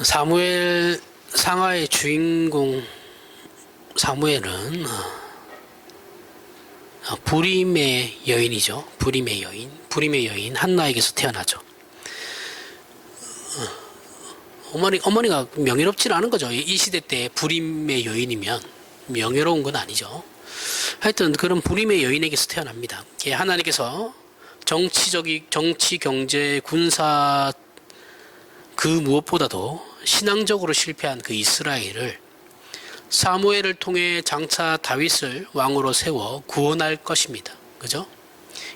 사무엘 상하의 주인공 사무엘은 불임의 여인이죠. 불임의 여인 한나에게서 태어나죠. 어머니가 명예롭지는 않은 거죠. 이 시대 때 불임의 여인이면 명예로운 건 아니죠. 하여튼 그런 불임의 여인에게서 태어납니다. 하나님께서 정치, 경제, 군사 그 무엇보다도 신앙적으로 실패한 그 이스라엘을 사무엘을 통해 장차 다윗을 왕으로 세워 구원할 것입니다. 그죠?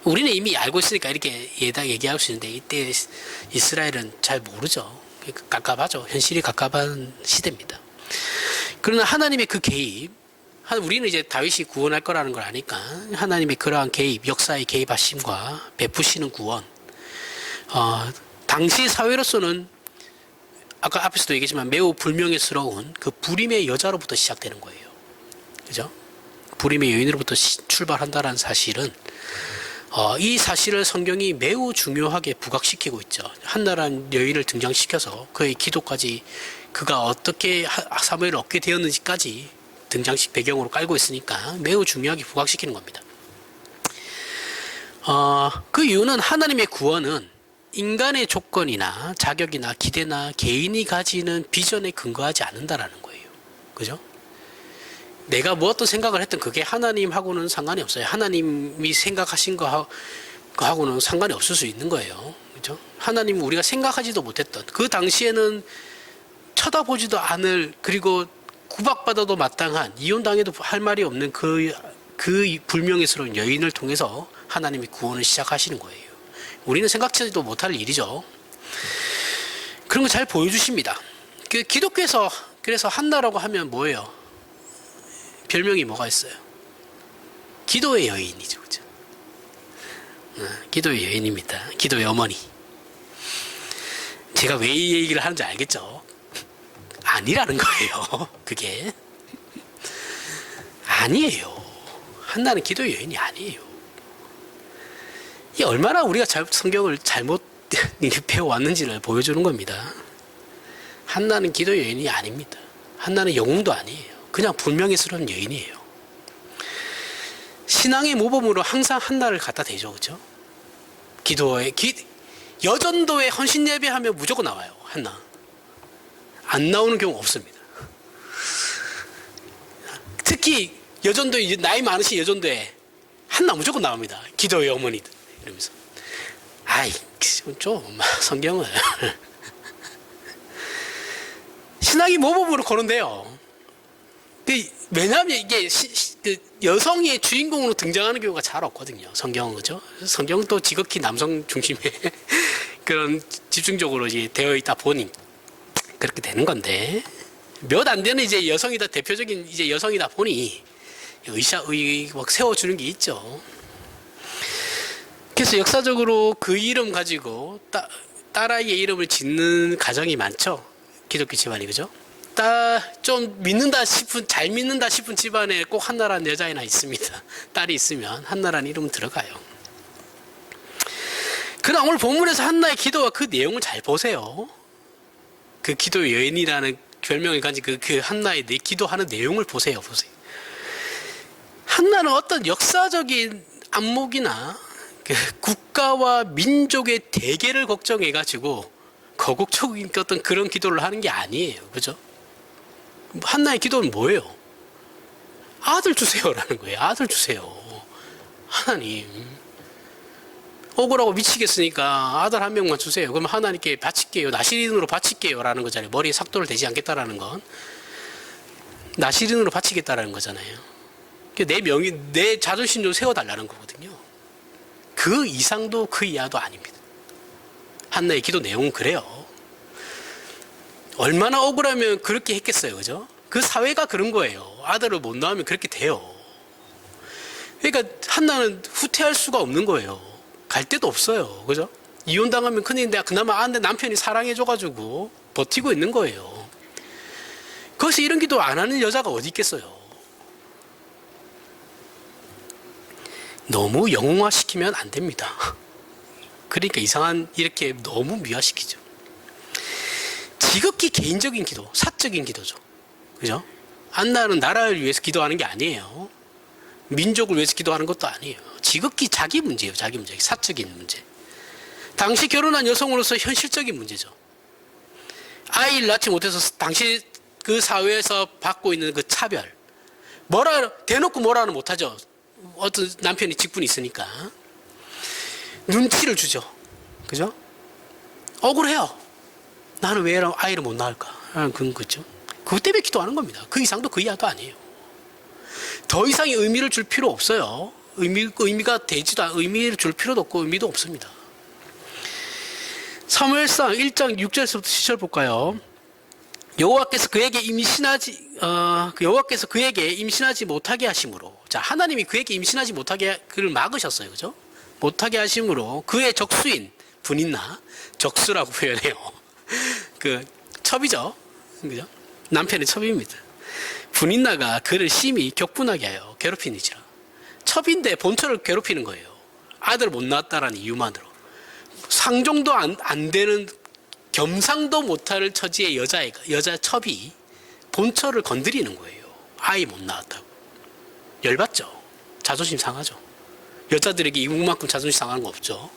우리는 이미 알고 있으니까 이렇게 얘기할 수 있는데 이때 이스라엘은 잘 모르죠. 깝깝하죠. 현실이 깝깝한 시대입니다. 그러나 하나님의 그 개입, 우리는 이제 다윗이 구원할 거라는 걸 아니까 하나님의 그러한 개입, 역사의 개입하심과 베푸시는 구원, 당시 사회로서는 아까 앞에서도 얘기했지만 매우 불명예스러운 그 불임의 여자로부터 시작되는 거예요. 그죠? 불임의 여인으로부터 출발한다는 사실은 이 사실을 성경이 매우 중요하게 부각시키고 있죠. 한나라는 여인을 등장시켜서 그의 기도까지 그가 어떻게 사무엘을 얻게 되었는지까지 등장식 배경으로 깔고 있으니까 매우 중요하게 부각시키는 겁니다. 그 이유는 하나님의 구원은 인간의 조건이나 자격이나 기대나 개인이 가지는 비전에 근거하지 않는다라는 거예요. 그죠? 내가 뭐 어떤 생각을 했든 그게 하나님하고는 상관이 없어요. 하나님이 생각하신 거하고는 상관이 없을 수 있는 거예요. 그죠? 하나님은 우리가 생각하지도 못했던, 그 당시에는 쳐다보지도 않을, 그리고 구박받아도 마땅한, 이혼당해도 할 말이 없는 그 불명예스러운 여인을 통해서 하나님이 구원을 시작하시는 거예요. 우리는 생각지도 못할 일이죠. 그런 거 잘 보여주십니다. 그 기독교에서 그래서 한나라고 하면 뭐예요? 별명이 뭐가 있어요? 기도의 여인이죠. 그죠? 기도의 여인입니다. 기도의 어머니. 제가 왜 이 얘기를 하는지 알겠죠? 아니라는 거예요. 그게 아니에요. 한나는 기도의 여인이 아니에요. 이 얼마나 우리가 성경을 잘못 배워왔는지를 보여주는 겁니다. 한나는 기도 여인이 아닙니다. 한나는 영웅도 아니에요. 그냥 불명예스러운 여인이에요. 신앙의 모범으로 항상 한나를 갖다 대죠. 그죠? 여전도에 헌신 예배하면 무조건 나와요. 한나. 안 나오는 경우 없습니다. 특히 여전도에, 나이 많으신 여전도에 한나 무조건 나옵니다. 기도의 어머니들. 이러면서 좀 성경을 신앙이 모범으로 거는데요. 왜냐하면 이게 여성의 주인공으로 등장하는 경우가 잘 없거든요. 성경은. 그죠? 성경은 또 지극히 남성 중심의 그런 집중적으로 이제 되어 있다 보니 그렇게 되는 건데, 몇 안 되는 이제 여성이다, 대표적인 이제 여성이다 보니 막 세워주는 게 있죠. 그래서 역사적으로 그 이름 가지고 딸아이의 이름을 짓는 가정이 많죠. 기독교 집안이. 그죠? 좀 잘 믿는다 싶은 집안에 꼭 한나라는 여자애나 있습니다. 딸이 있으면 한나라는 이름은 들어가요. 그러나 오늘 본문에서 한나의 기도와 그 내용을 잘 보세요. 그 기도의 여인이라는 별명을 가진 그 한나의 기도하는 내용을 보세요. 한나는 어떤 역사적인 안목이나 국가와 민족의 대계를 걱정해가지고 거국적인 어떤 그런 기도를 하는 게 아니에요. 그죠? 한나의 기도는 뭐예요? 아들 주세요라는 거예요. 아들 주세요. 하나님. 억울하고 미치겠으니까 아들 한 명만 주세요. 그럼 하나님께 바칠게요. 나시린으로 바칠게요. 라는 거잖아요. 머리에 삭도를 대지 않겠다라는 건. 나시린으로 바치겠다라는 거잖아요. 내 자존심 좀 세워달라는 거거든요. 그 이상도 그 이하도 아닙니다. 한나의 기도 내용은 그래요. 얼마나 억울하면 그렇게 했겠어요. 그죠? 그 사회가 그런 거예요. 아들을 못 낳으면 그렇게 돼요. 그러니까 한나는 후퇴할 수가 없는 거예요. 갈 데도 없어요. 그죠? 이혼당하면 큰일인데 그나마 남편이 사랑해줘가지고 버티고 있는 거예요. 거기서 이런 기도 안 하는 여자가 어디 있겠어요? 너무 영웅화시키면 안 됩니다. 그러니까 이렇게 너무 미화시키죠. 지극히 개인적인 기도, 사적인 기도죠. 그죠? 한나는 나라를 위해서 기도하는 게 아니에요. 민족을 위해서 기도하는 것도 아니에요. 지극히 자기 문제예요. 자기 문제, 사적인 문제. 당시 결혼한 여성으로서 현실적인 문제죠. 아이를 낳지 못해서 당시 그 사회에서 받고 있는 그 차별. 대놓고 뭐라는 못하죠. 어떤 남편이 직분이 있으니까. 눈치를 주죠. 그죠? 억울해요. 나는 왜 아이를 못 낳을까? 그런 거죠. 그것 때문에 기도하는 겁니다. 그 이상도 그 이하도 아니에요. 더 이상의 의미를 줄 필요 없어요. 의미가 되지도 의미를 줄 필요도 없고 의미도 없습니다. 사무엘상 1장 6절에서부터 10절 볼까요? 여호와께서 그에게 임신하지 못하게 하심으로, 자, 하나님이 그에게 임신하지 못하게 그를 막으셨어요. 그죠? 못하게 하심으로 그의 적수인 분인나, 적수라고 표현해요. 그 첩이죠. 그죠? 남편의 첩입니다. 분인나가 그를 심히 격분하게 하여 괴롭히니라. 첩인데 본처를 괴롭히는 거예요. 아들을 못 낳았다라는 이유만으로. 상종도 안 되는, 겸상도 못할 처지의 여자 첩이 본처를 건드리는 거예요. 아이 못 낳았다고. 열받죠. 자존심 상하죠. 여자들에게 이만큼 자존심 상하는 거 없죠.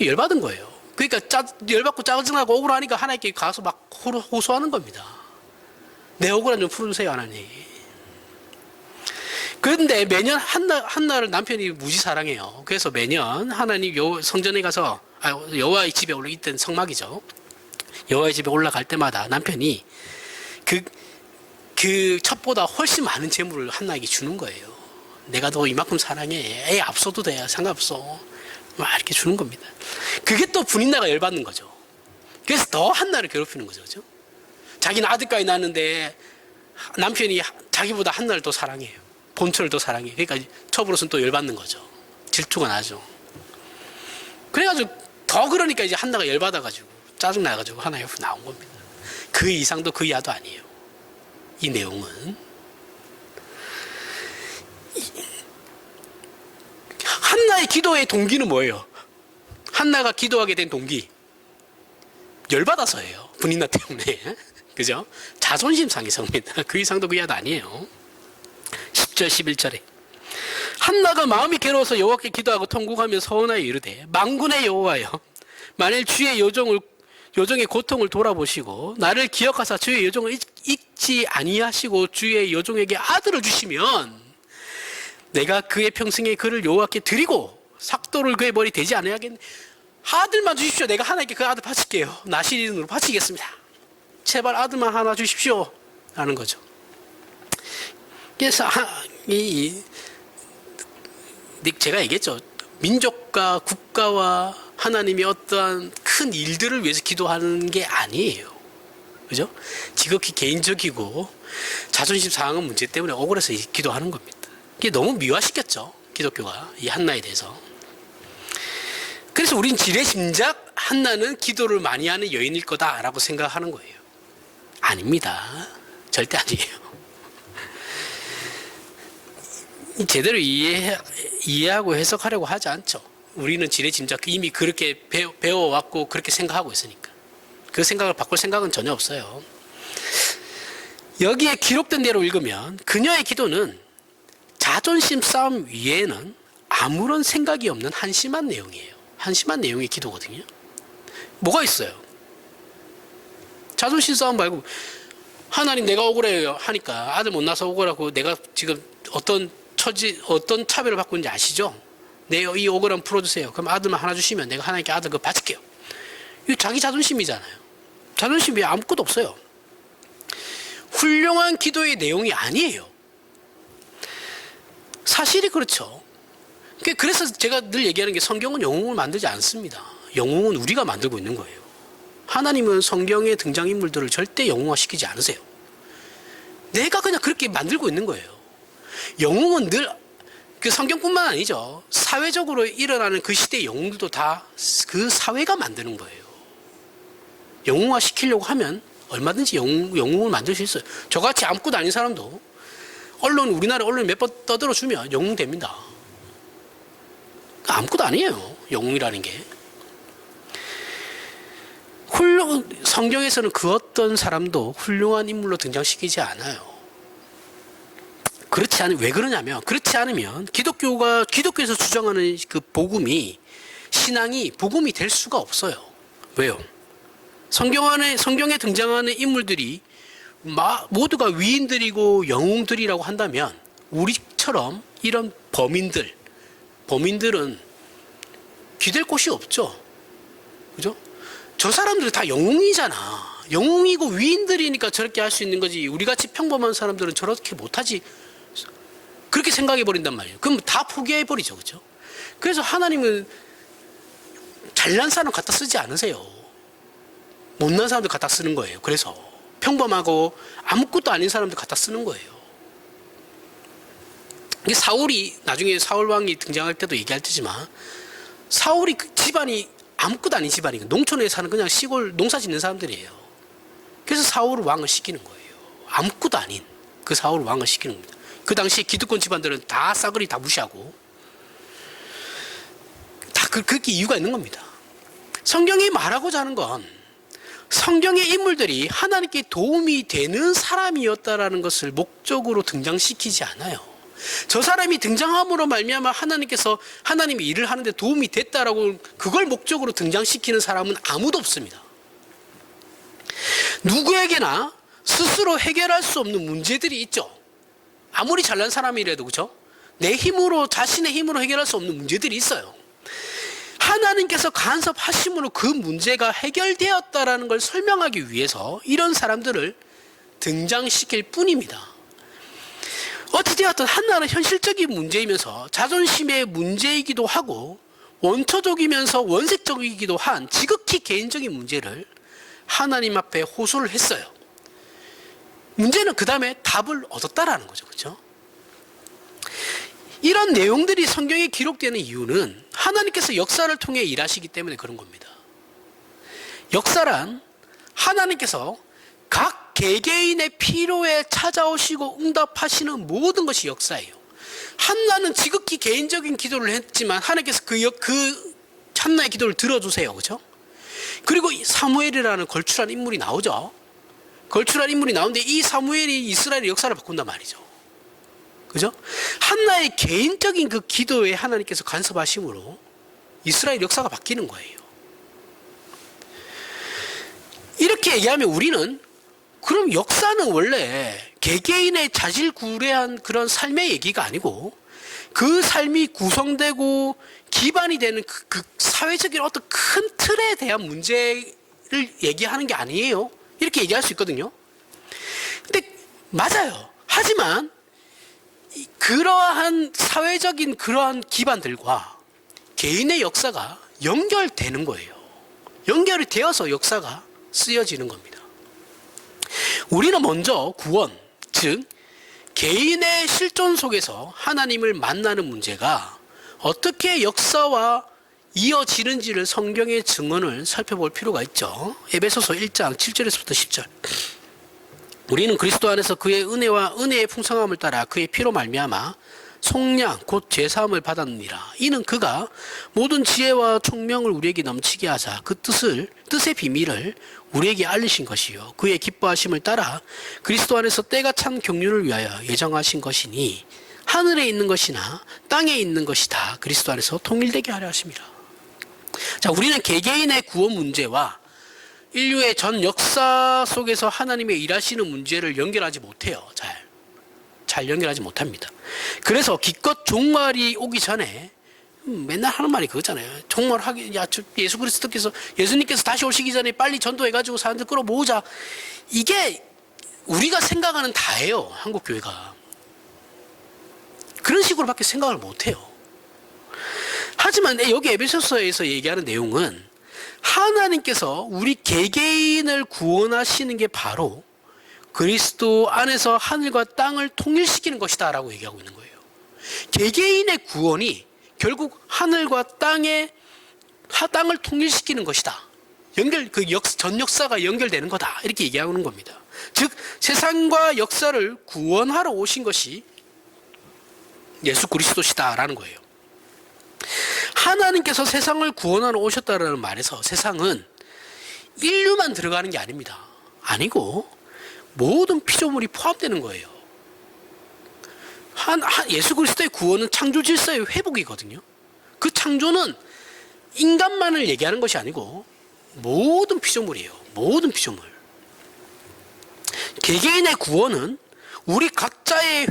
열받은 거예요. 그러니까 열받고 짜증나고 억울하니까 하나님께 가서 막 호소하는 겁니다. 내 억울한 좀 풀어주세요, 하나님. 그런데 매년 한나를 남편이 무지 사랑해요. 그래서 매년 하나님 성전에 가서, 여호와의 집에 이때는 성막이죠. 여호와의 집에 올라갈 때마다 남편이 그 첩보다 훨씬 많은 재물을 한나에게 주는 거예요. 내가 너 이만큼 사랑해. 애 앞서도 돼. 상관없어. 막 이렇게 주는 겁니다. 그게 또 분인나가 열받는 거죠. 그래서 더 한나를 괴롭히는 거죠. 그죠? 자기는 아들까지 낳았는데 남편이 자기보다 한나를 더 사랑해요. 본처를 더 사랑해요. 그러니까 첩으로서는 또 열받는 거죠. 질투가 나죠. 그래가지고 더 그러니까 이제 한나가 열받아가지고 짜증나가지고 하나 옆에 나온 겁니다. 그 이상도 그 이하도 아니에요. 이 내용은 한나의 기도의 동기는 뭐예요? 한나가 기도하게 된 동기, 열받아서예요. 분인나 때문에. 그죠? 자존심 상해서입니다. 그 이상도 그 이하도 아니에요. 10절 11절에 한나가 마음이 괴로워서 여호와께 기도하고 통곡하며 서원하여 이르되, 만군의 여호와여, 만일 주의 요정의 고통을 돌아보시고 나를 기억하사 주의 요정을 잊지 아니하시고 주의 요정에게 아들을 주시면 내가 그의 평생에 그를 여호와께 드리고 삭도를 그의 머리 대지 않아야겠네. 아들만 주십시오. 내가 하나님께 그 아들 바칠게요. 나시린으로 바치겠습니다. 제발 아들만 하나 주십시오. 라는 거죠. 그래서 제가 얘기했죠. 민족과 국가와 하나님이 어떠한 큰 일들을 위해서 기도하는 게 아니에요. 그죠? 지극히 개인적이고 자존심 상한 문제 때문에 억울해서 기도하는 겁니다. 이게 너무 미화시켰죠. 기독교가 이 한나에 대해서. 그래서 우린 지레짐작 한나는 기도를 많이 하는 여인일 거다라고 생각하는 거예요. 아닙니다. 절대 아니에요. 제대로 이해하고 해석하려고 하지 않죠. 우리는 지레짐작 이미 그렇게 배워왔고 그렇게 생각하고 있으니까. 그 생각을 바꿀 생각은 전혀 없어요. 여기에 기록된 대로 읽으면 그녀의 기도는 자존심 싸움 위에는 아무런 생각이 없는 한심한 내용이에요. 한심한 내용의 기도거든요. 뭐가 있어요? 자존심 싸움 말고 하나님 내가 억울해요 하니까 아들 못 낳아서 억울하고 내가 지금 어떤 차별을 받고 있는지 아시죠? 내 이 억울함 풀어주세요. 그럼 아들만 하나 주시면 내가 하나님께 아들 그거 바칠게요. 이거 자기 자존심이잖아요. 자존심이 아무것도 없어요. 훌륭한 기도의 내용이 아니에요. 사실이 그렇죠. 그래서 제가 늘 얘기하는 게 성경은 영웅을 만들지 않습니다. 영웅은 우리가 만들고 있는 거예요. 하나님은 성경의 등장인물들을 절대 영웅화시키지 않으세요. 내가 그냥 그렇게 만들고 있는 거예요. 영웅은 늘 그 성경뿐만 아니죠. 사회적으로 일어나는 그 시대의 영웅들도 다 그 사회가 만드는 거예요. 영웅화시키려고 하면 얼마든지 영웅을 만들 수 있어요. 저같이 아무것도 아닌 사람도 우리나라 언론 몇 번 떠들어주면 영웅 됩니다. 아무것도 아니에요. 영웅이라는 게. 성경에서는 그 어떤 사람도 훌륭한 인물로 등장시키지 않아요. 왜 그러냐면, 그렇지 않으면 기독교에서 주장하는 그 신앙이 복음이 될 수가 없어요. 왜요? 성경에 등장하는 인물들이 모두가 위인들이고 영웅들이라고 한다면, 우리처럼 이런 범인들은 기댈 곳이 없죠. 그죠? 저 사람들은 다 영웅이잖아. 영웅이고 위인들이니까 저렇게 할 수 있는 거지. 우리같이 평범한 사람들은 저렇게 못하지. 그렇게 생각해버린단 말이에요. 그럼 다 포기해버리죠. 그죠? 그래서 하나님은 잘난 사람 갖다 쓰지 않으세요. 못난 사람들 갖다 쓰는 거예요. 그래서 평범하고 아무것도 아닌 사람들 갖다 쓰는 거예요. 이게 나중에 사울 왕이 등장할 때도 얘기할 테지만, 사울이 집안이 아무것도 아닌 집안이고 농촌에 사는 그냥 시골 농사 짓는 사람들이에요. 그래서 사울을 왕을 시키는 거예요. 아무것도 아닌 그 사울을 왕을 시키는 겁니다. 그 당시에 기득권 집안들은 다 싸그리 다 무시하고 다 그렇게 이유가 있는 겁니다. 성경이 말하고자 하는 건, 성경의 인물들이 하나님께 도움이 되는 사람이었다라는 것을 목적으로 등장시키지 않아요. 저 사람이 등장함으로 말미암아 하나님이 일을 하는데 도움이 됐다라고 그걸 목적으로 등장시키는 사람은 아무도 없습니다. 누구에게나 스스로 해결할 수 없는 문제들이 있죠. 아무리 잘난 사람이라도, 그죠? 자신의 힘으로 해결할 수 없는 문제들이 있어요. 하나님께서 간섭하심으로 그 문제가 해결되었다라는 걸 설명하기 위해서 이런 사람들을 등장시킬 뿐입니다. 어찌되었든 하나는 현실적인 문제이면서 자존심의 문제이기도 하고 원초적이면서 원색적이기도 한 지극히 개인적인 문제를 하나님 앞에 호소를 했어요. 문제는 그 다음에 답을 얻었다라는 거죠. 그렇죠? 이런 내용들이 성경에 기록되는 이유는 하나님께서 역사를 통해 일하시기 때문에 그런 겁니다. 역사란 하나님께서 각 개개인의 필요에 찾아오시고 응답하시는 모든 것이 역사예요. 한나는 지극히 개인적인 기도를 했지만 하나님께서 그 한나의 기도를 들어주세요. 그렇죠? 그리고 사무엘이라는 걸출한 인물이 나오죠. 걸출한 인물이 나오는데 이 사무엘이 이스라엘의 역사를 바꾼단 말이죠. 그죠? 한나의 개인적인 그 기도에 하나님께서 간섭하심으로 이스라엘 역사가 바뀌는 거예요. 이렇게 얘기하면 우리는, 그럼 역사는 원래 개개인의 자질구레한 그런 삶의 얘기가 아니고 그 삶이 구성되고 기반이 되는 그 사회적인 어떤 큰 틀에 대한 문제를 얘기하는 게 아니에요. 이렇게 얘기할 수 있거든요. 근데 맞아요. 하지만 그러한 사회적인 그러한 기반들과 개인의 역사가 연결되는 거예요. 연결이 되어서 역사가 쓰여지는 겁니다. 우리는 먼저 구원, 즉 개인의 실존 속에서 하나님을 만나는 문제가 어떻게 역사와 이어지는지를 성경의 증언을 살펴볼 필요가 있죠. 에베소서 1장 7절에서부터 10절. 우리는 그리스도 안에서 그의 은혜와 은혜의 풍성함을 따라 그의 피로 말미암아 속량 곧 제사함을 받았느니라. 이는 그가 모든 지혜와 총명을 우리에게 넘치게 하사 그 뜻의 비밀을 우리에게 알리신 것이요 그의 기뻐하심을 따라 그리스도 안에서 때가 찬 경륜을 위하여 예정하신 것이니 하늘에 있는 것이나 땅에 있는 것이 다 그리스도 안에서 통일되게 하려 하십니다. 자, 우리는 개개인의 구원 문제와 인류의 전 역사 속에서 하나님의 일하시는 문제를 연결하지 못해요. 잘 연결하지 못합니다. 그래서 기껏 종말이 오기 전에 맨날 하는 말이 그거잖아요. 예수님께서 다시 오시기 전에 빨리 전도해가지고 사람들 끌어모으자. 이게 우리가 생각하는 다예요. 한국교회가. 그런 식으로밖에 생각을 못해요. 하지만 여기 에베소서에서 얘기하는 내용은 하나님께서 우리 개개인을 구원하시는 게 바로 그리스도 안에서 하늘과 땅을 통일시키는 것이다 라고 얘기하고 있는 거예요. 개개인의 구원이 결국 하늘과 땅을 통일시키는 것이다. 전 역사가 연결되는 거다. 이렇게 얘기하는 겁니다. 즉 세상과 역사를 구원하러 오신 것이 예수 그리스도시다라는 거예요. 하나님께서 세상을 구원하러 오셨다라는 말에서 세상은 교회만 들어가는 게 아닙니다. 아니고 모든 피조물이 포함되는 거예요. 예수 그리스도의 구원은 창조 질서의 회복이거든요. 그 창조는 인간만을 얘기하는 것이 아니고 모든 피조물이에요. 모든 피조물. 개개인의 구원은 우리 각자의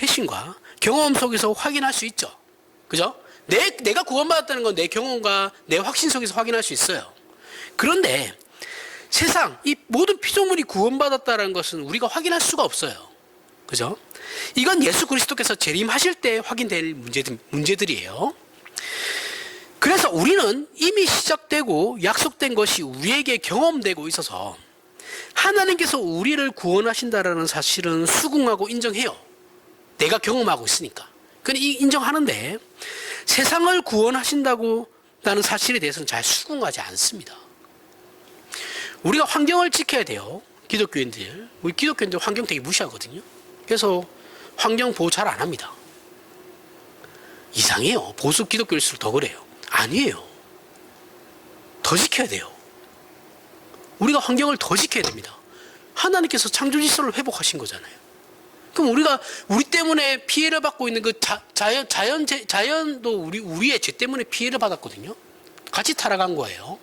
회심과 경험 속에서 확인할 수 있죠. 그죠? 내가 구원받았다는 건 내 경험과 내 확신 속에서 확인할 수 있어요. 그런데 세상, 이 모든 피조물이 구원받았다는 것은 우리가 확인할 수가 없어요. 그죠? 이건 예수 그리스도께서 재림하실 때 확인될 문제들이에요. 그래서 우리는 이미 시작되고 약속된 것이 우리에게 경험되고 있어서 하나님께서 우리를 구원하신다라는 사실은 수긍하고 인정해요. 내가 경험하고 있으니까. 그건 인정하는데 세상을 구원하신다고 라는 사실에 대해서는 잘 수긍하지 않습니다. 우리가 환경을 지켜야 돼요. 기독교인들. 우리 기독교인들 환경 되게 무시하거든요. 그래서 환경 보호 잘 안 합니다. 이상해요. 보수 기독교일수록 더 그래요. 아니에요. 더 지켜야 돼요. 우리가 환경을 더 지켜야 됩니다. 하나님께서 창조 질서를 회복하신 거잖아요. 그럼 우리 때문에 피해를 받고 있는 그 자연도 우리의 죄 때문에 피해를 받았거든요. 같이 타락한 거예요.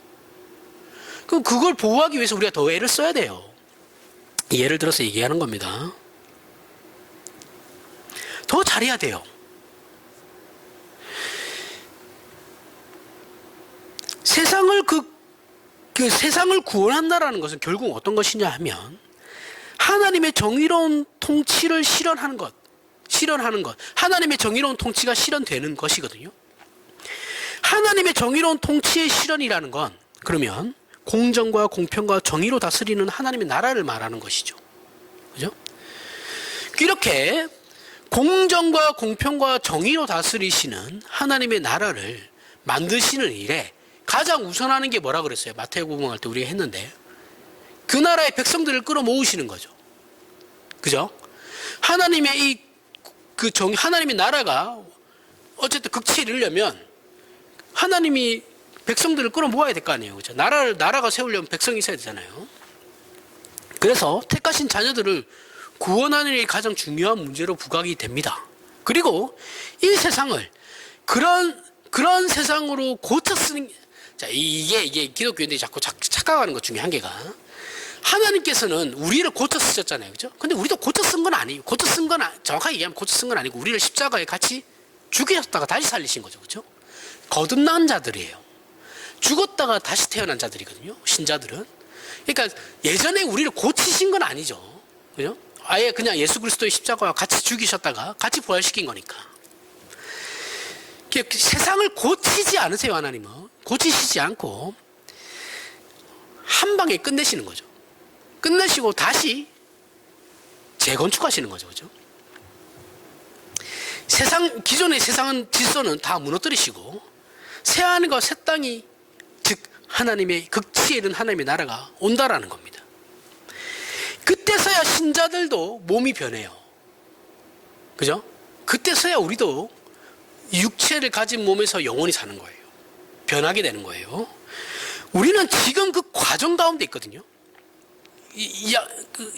그럼 그걸 보호하기 위해서 우리가 더 애를 써야 돼요. 예를 들어서 얘기하는 겁니다. 더 잘해야 돼요. 세상을 세상을 구원한다라는 것은 결국 어떤 것이냐 하면 하나님의 정의로운 통치를 실현하는 것. 하나님의 정의로운 통치가 실현되는 것이거든요. 하나님의 정의로운 통치의 실현이라는 건 그러면 공정과 공평과 정의로 다스리는 하나님의 나라를 말하는 것이죠. 그죠? 이렇게 공정과 공평과 정의로 다스리시는 하나님의 나라를 만드시는 일에 가장 우선하는 게 뭐라 그랬어요? 마태복음 할 때 우리가 했는데 그 나라의 백성들을 끌어모으시는 거죠. 그죠? 하나님의 하나님의 나라가 어쨌든 극치에 이르려면 하나님이 백성들을 끌어모아야 될 거 아니에요. 그죠? 나라가 세우려면 백성이 있어야 되잖아요. 그래서 택하신 자녀들을 구원하는 일이 가장 중요한 문제로 부각이 됩니다. 그리고 이 세상을 그런 세상으로 고쳐 쓰는, 자, 이게 기독교인들이 자꾸 착각하는 것 중에 한 개가, 하나님께서는 우리를 고쳐 쓰셨잖아요. 그죠? 근데 우리도 고쳐 쓴 건 아니에요. 정확하게 얘기하면 고쳐 쓴 건 아니고, 우리를 십자가에 같이 죽이셨다가 다시 살리신 거죠. 그죠? 거듭난 자들이에요. 죽었다가 다시 태어난 자들이거든요. 신자들은. 그러니까 예전에 우리를 고치신 건 아니죠. 그죠? 아예 그냥 예수 그리스도의 십자가와 같이 죽이셨다가 같이 부활시킨 거니까. 세상을 고치지 않으세요. 하나님은 고치시지 않고 한 방에 끝내시는 거죠. 끝내시고 다시 재건축하시는 거죠. 그죠? 기존의 세상 질서는 다 무너뜨리시고 새 하늘과 새 땅이, 즉 하나님의 극치에 이른 하나님의 나라가 온다라는 겁니다. 그때서야 신자들도 몸이 변해요. 그죠? 그때서야 우리도 육체를 가진 몸에서 영원히 사는 거예요. 변하게 되는 거예요. 우리는 지금 그 과정 가운데 있거든요.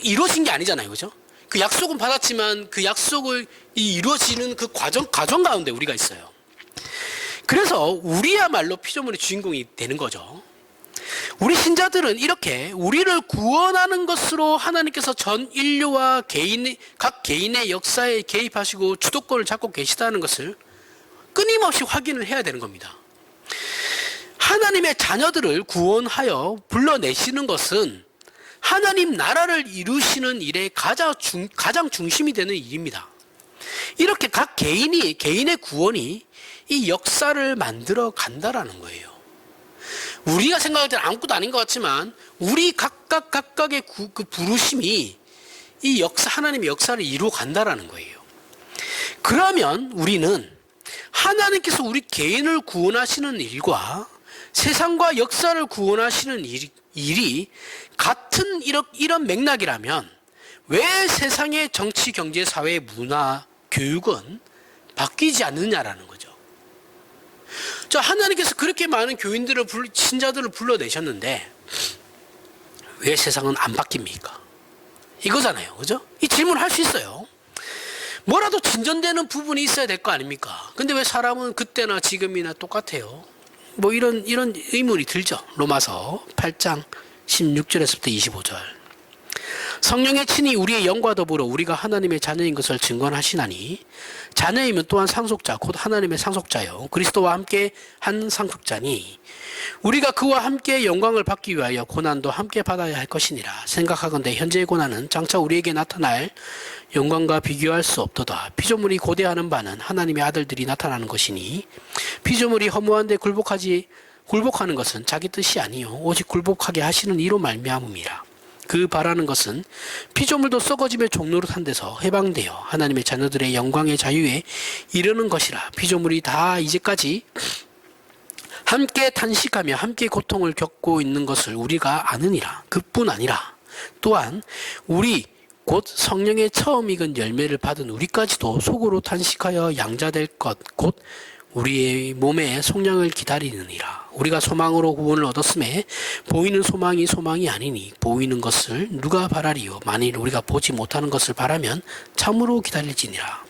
이루어진 게 아니잖아요. 그죠? 그 약속은 받았지만 그 약속을 이루어지는 그 과정 가운데 우리가 있어요. 그래서 우리야말로 피조물의 주인공이 되는 거죠. 우리 신자들은 이렇게 우리를 구원하는 것으로 하나님께서 전 인류와 각 개인의 역사에 개입하시고 주도권을 잡고 계시다는 것을 끊임없이 확인을 해야 되는 겁니다. 하나님의 자녀들을 구원하여 불러내시는 것은 하나님 나라를 이루시는 일에 가장 중심이 되는 일입니다. 이렇게 각 개인의 구원이 이 역사를 만들어 간다라는 거예요. 우리가 생각할 때는 아무것도 아닌 것 같지만 우리 각각의 그 부르심이 이 하나님의 역사를 이루어 간다라는 거예요. 그러면 우리는 하나님께서 우리 개인을 구원하시는 일과 세상과 역사를 구원하시는 일이 같은 이런 맥락이라면 왜 세상의 정치, 경제, 사회, 문화, 교육은 바뀌지 않느냐라는 거죠. 하나님께서 그렇게 많은 교인들을 신자들을 불러내셨는데 왜 세상은 안 바뀝니까? 이거잖아요. 그죠? 이 질문 할 수 있어요. 뭐라도 진전되는 부분이 있어야 될 거 아닙니까? 근데 왜 사람은 그때나 지금이나 똑같아요? 뭐 이런 의문이 들죠. 로마서 8장 16절에서부터 25절. 성령의 친히 우리의 영과 더불어 우리가 하나님의 자녀인 것을 증언하시나니 자녀이면 또한 상속자 곧 하나님의 상속자요 그리스도와 함께 한 상속자니 우리가 그와 함께 영광을 받기 위하여 고난도 함께 받아야 할 것이니라. 생각하건대 현재의 고난은 장차 우리에게 나타날 영광과 비교할 수 없도다. 피조물이 고대하는 바는 하나님의 아들들이 나타나는 것이니 피조물이 허무한데 굴복하는 것은 자기 뜻이 아니요 오직 굴복하게 하시는 이로 말미암음이라. 그 바라는 것은 피조물도 썩어지며 종노릇한 데서 해방되어 하나님의 자녀들의 영광의 자유에 이르는 것이라. 피조물이 다 이제까지 함께 탄식하며 함께 고통을 겪고 있는 것을 우리가 아느니라. 그뿐 아니라 또한 우리 곧 성령의 처음 익은 열매를 받은 우리까지도 속으로 탄식하여 양자될 것 곧 우리의 몸의 속량을 기다리느니라. 우리가 소망으로 구원을 얻었음에 보이는 소망이 아니니 보이는 것을 누가 바라리요? 만일 우리가 보지 못하는 것을 바라면 참으로 기다릴지니라.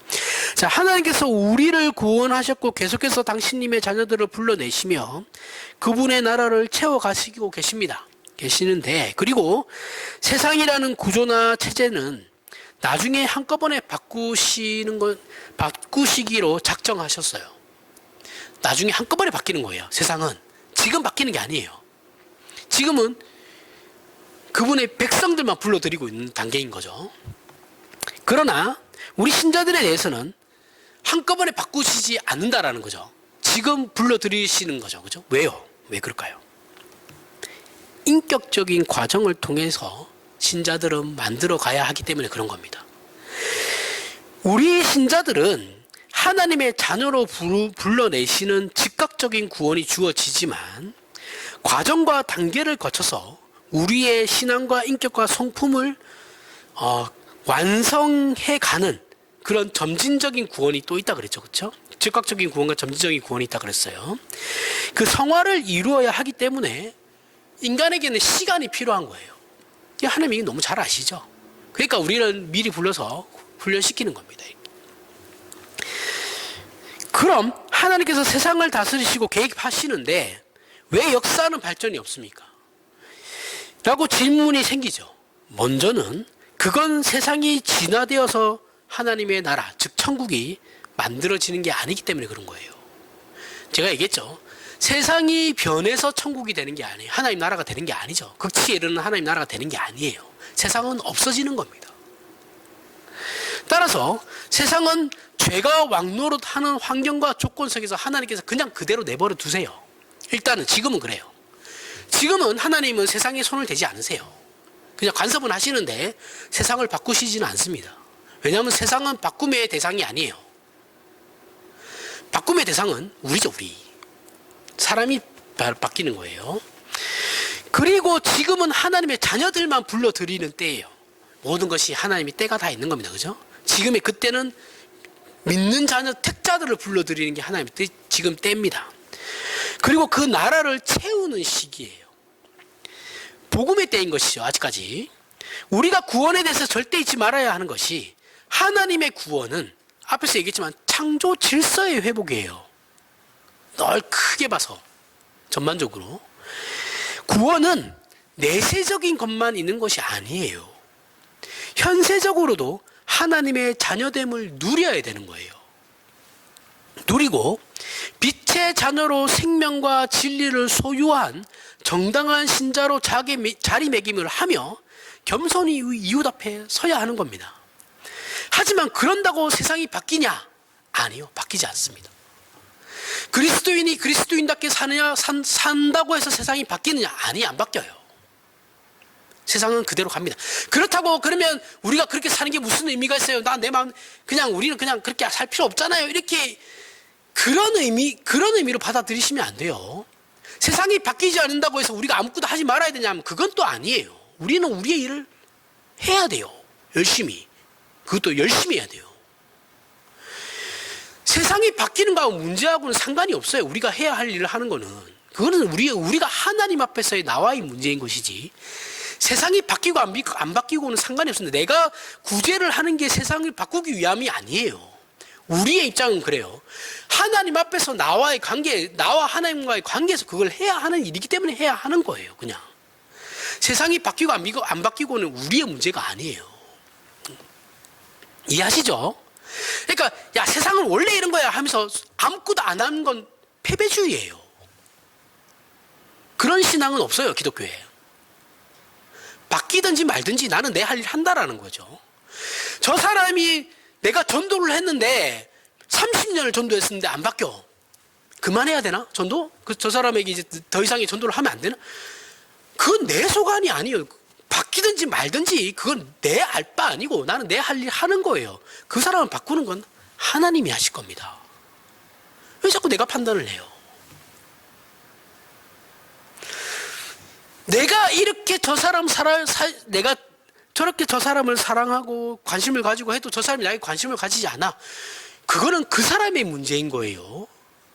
자, 하나님께서 우리를 구원하셨고 계속해서 당신님의 자녀들을 불러내시며 그분의 나라를 채워가시고 계시는데 그리고 세상이라는 구조나 체제는 나중에 한꺼번에 바꾸시기로 작정하셨어요. 나중에 한꺼번에 바뀌는 거예요. 세상은 지금 바뀌는 게 아니에요. 지금은 그분의 백성들만 불러들이고 있는 단계인 거죠. 그러나 우리 신자들에 대해서는 한꺼번에 바꾸시지 않는다라는 거죠. 지금 불러들이시는 거죠. 그죠? 왜요? 왜 그럴까요? 인격적인 과정을 통해서 신자들은 만들어 가야 하기 때문에 그런 겁니다. 우리 신자들은 하나님의 자녀로 불러내시는 즉각적인 구원이 주어지지만 과정과 단계를 거쳐서 우리의 신앙과 인격과 성품을 완성해가는 그런 점진적인 구원이 또 있다 그랬죠. 그렇죠? 즉각적인 구원과 점진적인 구원이 있다 그랬어요. 그 성화를 이루어야 하기 때문에 인간에게는 시간이 필요한 거예요. 하나님이 너무 잘 아시죠? 그러니까 우리는 미리 불러서 훈련시키는 겁니다. 그럼 하나님께서 세상을 다스리시고 계획하시는데 왜 역사는 발전이 없습니까? 라고 질문이 생기죠. 먼저는 그건 세상이 진화되어서 하나님의 나라, 즉 천국이 만들어지는 게 아니기 때문에 그런 거예요. 제가 얘기했죠. 세상이 변해서 천국이 되는 게 아니에요. 하나님 나라가 되는 게 아니죠. 극치에 이르는 하나님 나라가 되는 게 아니에요. 세상은 없어지는 겁니다. 따라서 세상은 죄가 왕노릇하는 환경과 조건 속에서 하나님께서 그냥 그대로 내버려 두세요. 일단은 지금은 그래요. 지금은 하나님은 세상에 손을 대지 않으세요. 그냥 간섭은 하시는데 세상을 바꾸시지는 않습니다. 왜냐하면 세상은 바꿈의 대상이 아니에요. 바꿈의 대상은 우리죠, 우리. 사람이 바뀌는 거예요. 그리고 지금은 하나님의 자녀들만 불러들이는 때예요. 모든 것이 하나님의 때가 다 있는 겁니다. 그죠? 지금의 그때는 믿는 자녀 택자들을 불러들이는 게 하나님의 지금 때입니다. 그리고 그 나라를 채우는 시기예요. 복음의 때인 것이죠. 아직까지. 우리가 구원에 대해서 절대 잊지 말아야 하는 것이 하나님의 구원은 앞에서 얘기했지만 창조 질서의 회복이에요. 널 크게 봐서 전반적으로 구원은 내세적인 것만 있는 것이 아니에요. 현세적으로도 하나님의 자녀됨을 누려야 되는 거예요. 누리고 빛의 자녀로 생명과 진리를 소유한 정당한 신자로 자리매김을 하며 겸손히 이웃 앞에 서야 하는 겁니다. 하지만 그런다고 세상이 바뀌냐? 아니요, 바뀌지 않습니다. 그리스도인이 그리스도인답게 산다고 해서 세상이 바뀌느냐? 아니, 안 바뀌어요. 세상은 그대로 갑니다. 그렇다고 그러면 우리가 그렇게 사는 게 무슨 의미가 있어요? 나 내 마음 우리는 그냥 그렇게 살 필요 없잖아요. 이렇게 그런 의미로 받아들이시면 안 돼요. 세상이 바뀌지 않는다고 해서 우리가 아무것도 하지 말아야 되냐면 그건 또 아니에요. 우리는 우리의 일을 해야 돼요. 열심히. 그것도 열심히 해야 돼요. 세상이 바뀌는 거하고 문제하고는 상관이 없어요. 우리가 해야 할 일을 하는 거는. 그거는 우리가 하나님 앞에서의 나와의 문제인 것이지. 세상이 바뀌고 안 바뀌고는 상관이 없습니다. 내가 구제를 하는 게 세상을 바꾸기 위함이 아니에요. 우리의 입장은 그래요. 하나님 앞에서 나와 하나님과의 관계에서 그걸 해야 하는 일이기 때문에 해야 하는 거예요. 그냥 세상이 바뀌고 안 바뀌고는 우리의 문제가 아니에요. 이해하시죠? 그러니까 야, 세상은 원래 이런 거야 하면서 아무것도 안 하는 건 패배주의예요. 그런 신앙은 없어요, 기독교에. 바뀌든지 말든지 나는 내 할 일 한다라는 거죠. 저 사람이 내가 전도를 했는데 30년을 전도했었는데 안 바뀌어. 그만해야 되나? 전도? 저 사람에게 이제 더 이상의 전도를 하면 안 되나? 그건 내 소관이 아니에요. 바뀌든지 말든지 그건 내 알 바 아니고 나는 내 할 일 하는 거예요. 그 사람을 바꾸는 건 하나님이 하실 겁니다. 왜 자꾸 내가 판단을 해요? 내가 이렇게 내가 저렇게 저 사람을 사랑하고 관심을 가지고 해도 저 사람이 나에게 관심을 가지지 않아. 그거는 그 사람의 문제인 거예요.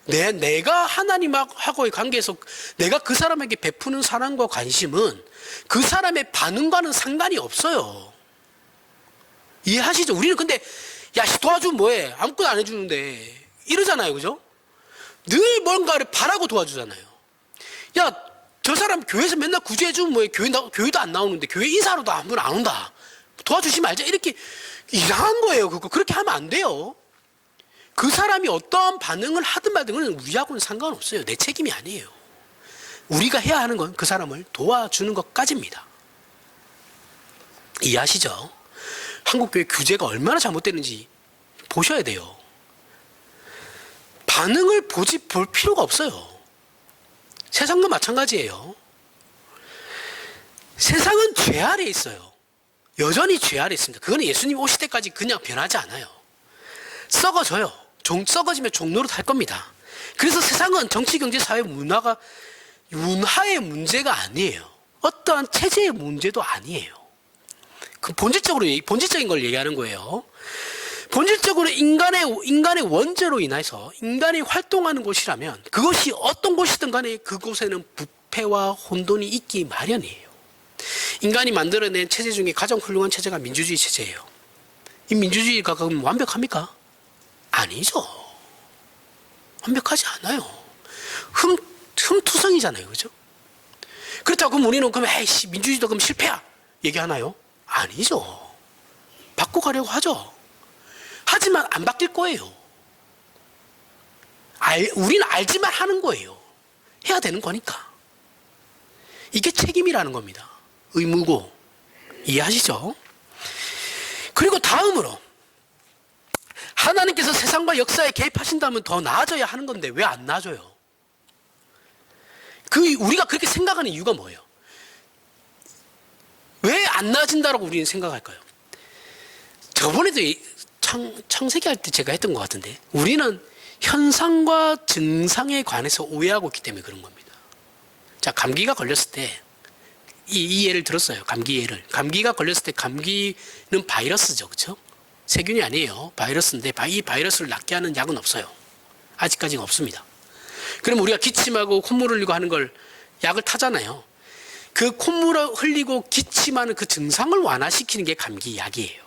내가 하나님하고의 관계에서 내가 그 사람에게 베푸는 사랑과 관심은 그 사람의 반응과는 상관이 없어요. 이해하시죠? 우리는 근데 야, 도와주면 뭐해? 아무것도 안 해주는데 이러잖아요. 그죠? 늘 뭔가를 바라고 도와주잖아요. 야, 저 사람 교회에서 맨날 구제해주면 뭐해? 교회도 안 나오는데 교회 인사로도 한 번 안 온다. 도와주시면 알자. 이렇게 이상한 거예요. 그렇게 하면 안 돼요. 그 사람이 어떠한 반응을 하든 말든 그건 우리하고는 상관없어요. 내 책임이 아니에요. 우리가 해야 하는 건 그 사람을 도와주는 것까지입니다. 이해하시죠? 한국교회 규제가 얼마나 잘못되는지 보셔야 돼요. 반응을 볼 필요가 없어요. 세상도 마찬가지예요. 세상은 죄 아래 있어요. 여전히 죄 아래 있습니다. 그거는 예수님 오실 때까지 그냥 변하지 않아요. 썩어져요. 썩어지면 종노릇 할 겁니다. 그래서 세상은 정치, 경제, 사회, 문화의 문제가 아니에요. 어떠한 체제의 문제도 아니에요. 그 본질적인 걸 얘기하는 거예요. 본질적으로 인간의 원죄로 인해서 인간이 활동하는 곳이라면 그것이 어떤 곳이든 간에 그곳에는 부패와 혼돈이 있기 마련이에요. 인간이 만들어낸 체제 중에 가장 훌륭한 체제가 민주주의 체제예요. 이 민주주의가 그럼 완벽합니까? 아니죠. 완벽하지 않아요. 흠투성이잖아요. 그죠? 그렇다고 그럼 우리는 에이씨, 민주주의도 그럼 실패야. 얘기하나요? 아니죠. 바꿔가려고 하죠. 하지만 안 바뀔 거예요. 우리는 알지만 하는 거예요. 해야 되는 거니까. 이게 책임이라는 겁니다. 의무고. 이해하시죠? 그리고 다음으로 하나님께서 세상과 역사에 개입하신다면 더 나아져야 하는 건데 왜 안 나아져요? 우리가 그렇게 생각하는 이유가 뭐예요? 왜 안 나아진다라고 우리는 생각할까요? 저번에도 창세기 할 때 제가 했던 것 같은데 우리는 현상과 증상에 관해서 오해하고 있기 때문에 그런 겁니다. 자, 감기가 걸렸을 때 이 예를 들었어요. 감기 예를. 감기가 걸렸을 때 감기는 바이러스죠. 그렇죠? 세균이 아니에요. 바이러스인데 이 바이러스를 낫게 하는 약은 없어요. 아직까지는 없습니다. 그럼 우리가 기침하고 콧물 흘리고 하는 걸 약을 타잖아요. 그 콧물을 흘리고 기침하는 그 증상을 완화시키는 게 감기 약이에요.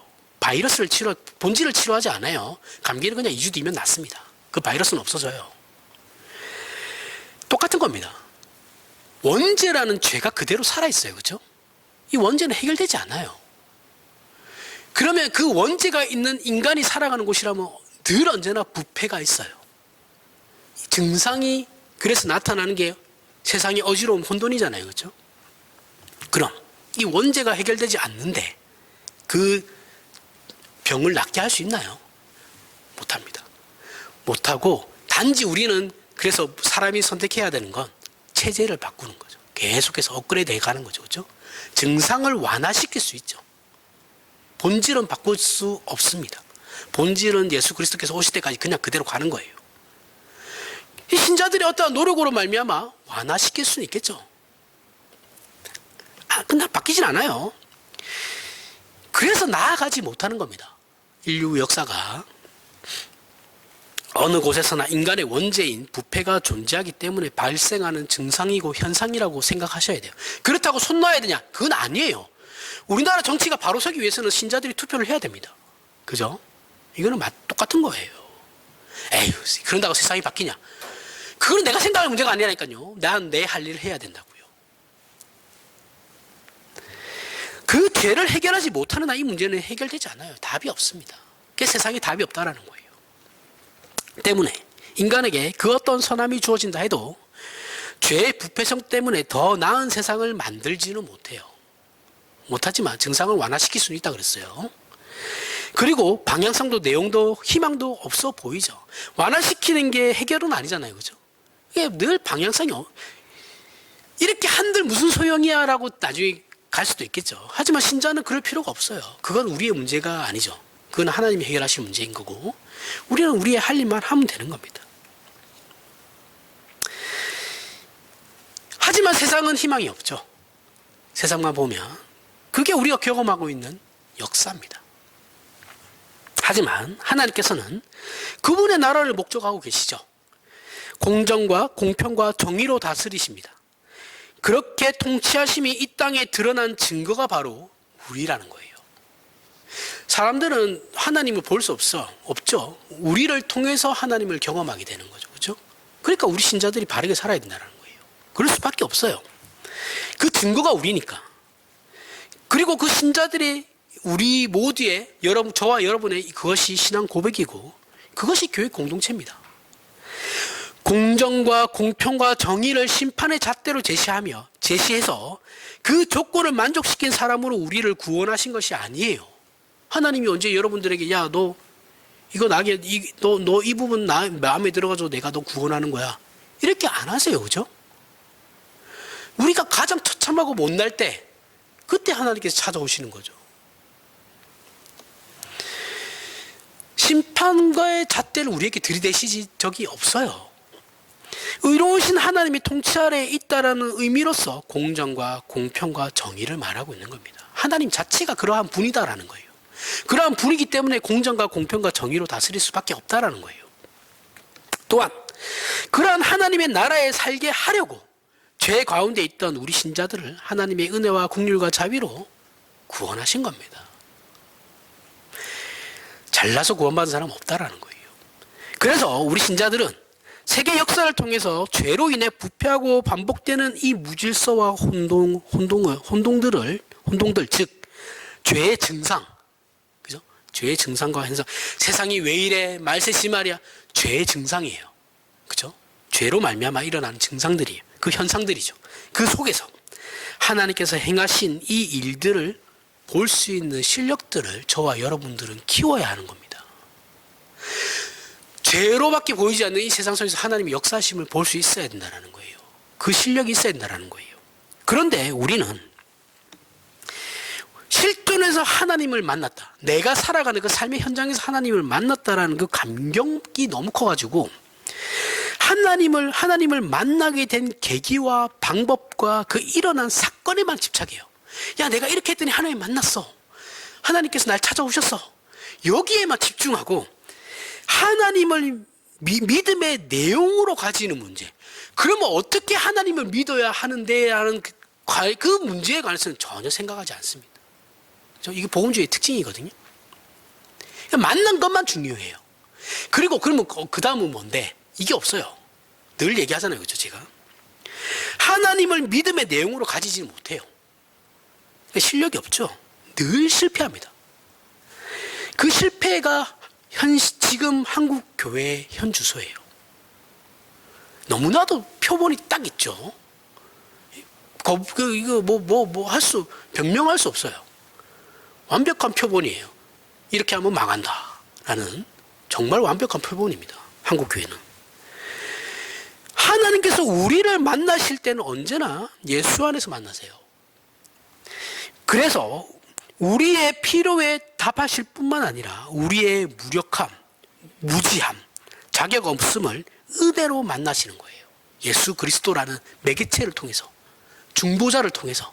본질을 치료하지 않아요. 감기는 그냥 2주 뒤면 낫습니다. 그 바이러스는 없어져요. 똑같은 겁니다. 원죄라는 죄가 그대로 살아있어요. 그렇죠? 이 원죄는 해결되지 않아요. 그러면 그 원죄가 있는 인간이 살아가는 곳이라면 늘 언제나 부패가 있어요. 증상이 그래서 나타나는 게 세상이 어지러운 혼돈이잖아요. 그렇죠? 그럼 이 원죄가 해결되지 않는데 그 병을 낫게 할 수 있나요? 못합니다. 못하고 단지 우리는 그래서 사람이 선택해야 되는 건 체제를 바꾸는 거죠. 계속해서 업그레이드 해가는 거죠. 그렇죠? 증상을 완화시킬 수 있죠. 본질은 바꿀 수 없습니다. 본질은 예수 그리스도께서 오실 때까지 그냥 그대로 가는 거예요. 이 신자들이 어떠한 노력으로 말미암아 완화시킬 수는 있겠죠. 그냥 바뀌진 않아요. 그래서 나아가지 못하는 겁니다. 인류 역사가 어느 곳에서나 인간의 원죄인 부패가 존재하기 때문에 발생하는 증상이고 현상이라고 생각하셔야 돼요. 그렇다고 손 놔야 되냐? 그건 아니에요. 우리나라 정치가 바로 서기 위해서는 신자들이 투표를 해야 됩니다. 그죠? 이거는 똑같은 거예요. 에휴, 그런다고 세상이 바뀌냐? 그건 내가 생각할 문제가 아니라니까요. 난 내 할 일을 해야 된다고요. 그 죄를 해결하지 못하는 한 이 문제는 해결되지 않아요. 답이 없습니다. 그게 세상에 답이 없다라는 거예요. 때문에 인간에게 그 어떤 선함이 주어진다 해도 죄의 부패성 때문에 더 나은 세상을 만들지는 못해요. 못하지만 증상을 완화시킬 수는 있다 그랬어요. 그리고 방향성도 내용도 희망도 없어 보이죠. 완화시키는 게 해결은 아니잖아요. 그죠? 이게 늘 방향성이 이렇게 한들 무슨 소용이야 라고 나중에 갈 수도 있겠죠. 하지만 신자는 그럴 필요가 없어요. 그건 우리의 문제가 아니죠. 그건 하나님이 해결하실 문제인 거고 우리는 우리의 할 일만 하면 되는 겁니다. 하지만 세상은 희망이 없죠. 세상만 보면 그게 우리가 경험하고 있는 역사입니다. 하지만 하나님께서는 그분의 나라를 목적하고 계시죠. 공정과 공평과 정의로 다스리십니다. 그렇게 통치하심이 이 땅에 드러난 증거가 바로 우리라는 거예요. 사람들은 하나님을 볼 수 없죠. 우리를 통해서 하나님을 경험하게 되는 거죠. 그렇죠? 그러니까 우리 신자들이 바르게 살아야 된다는 거예요. 그럴 수밖에 없어요. 그 증거가 우리니까. 그리고 그 신자들이 우리 모두의 저와 여러분의 그것이 신앙 고백이고 그것이 교회 공동체입니다. 공정과 공평과 정의를 심판의 잣대로 제시해서 그 조건을 만족시킨 사람으로 우리를 구원하신 것이 아니에요. 하나님이 언제 여러분들에게 야, 너 이거 너 이 부분 마음에 들어가지고 내가 너 구원하는 거야. 이렇게 안 하세요. 그죠? 우리가 가장 처참하고 못날 때 그때 하나님께서 찾아오시는 거죠. 심판과의 잣대를 우리에게 들이대시지 적이 없어요. 의로우신 하나님이 통치 아래에 있다라는 의미로서 공정과 공평과 정의를 말하고 있는 겁니다. 하나님 자체가 그러한 분이다라는 거예요. 그러한 분이기 때문에 공정과 공평과 정의로 다스릴 수밖에 없다라는 거예요. 또한 그러한 하나님의 나라에 살게 하려고 죄 가운데 있던 우리 신자들을 하나님의 은혜와 긍휼과 자비로 구원하신 겁니다. 잘나서 구원받은 사람은 없다라는 거예요. 그래서 우리 신자들은 세계 역사를 통해서 죄로 인해 부패하고 반복되는 이 무질서와 혼동들, 즉 죄의 증상, 그죠? 죄의 증상과 현상. 세상이 왜 이래? 말세 심하랴? 죄의 증상이에요. 그죠? 죄로 말미암아 일어나는 증상들이에요. 그 현상들이죠. 그 속에서 하나님께서 행하신 이 일들을 볼 수 있는 실력들을 저와 여러분들은 키워야 하는 겁니다. 죄로밖에 보이지 않는 이 세상 속에서 하나님의 역사심을 볼 수 있어야 된다는 거예요. 그 실력이 있어야 된다는 거예요. 그런데 우리는 실존에서 하나님을 만났다. 내가 살아가는 그 삶의 현장에서 하나님을 만났다라는 그 감격이 너무 커가지고 하나님을 만나게 된 계기와 방법과 그 일어난 사건에만 집착해요. 야, 내가 이렇게 했더니 하나님 만났어. 하나님께서 날 찾아오셨어. 여기에만 집중하고 하나님을 믿음의 내용으로 가지는 문제. 그러면 어떻게 하나님을 믿어야 하는데 라는 그 문제에 관해서는 전혀 생각하지 않습니다. 이게 복음주의의 특징이거든요. 만난 것만 중요해요. 그리고 그러면 그 다음은 뭔데? 이게 없어요. 늘 얘기하잖아요. 그렇죠? 제가. 하나님을 믿음의 내용으로 가지지 못해요. 실력이 없죠. 늘 실패합니다. 그 실패가 지금 한국 교회의 현 주소예요. 너무나도 표본이 딱 있죠. 이거 변명할 수 없어요. 완벽한 표본이에요. 이렇게 하면 망한다라는 정말 완벽한 표본입니다. 한국 교회는. 하나님께서 우리를 만나실 때는 언제나 예수 안에서 만나세요. 그래서 우리의 필요에 답하실 뿐만 아니라 우리의 무력함, 무지함, 자격 없음을 은혜로 만나시는 거예요. 예수 그리스도라는 매개체를 통해서, 중보자를 통해서.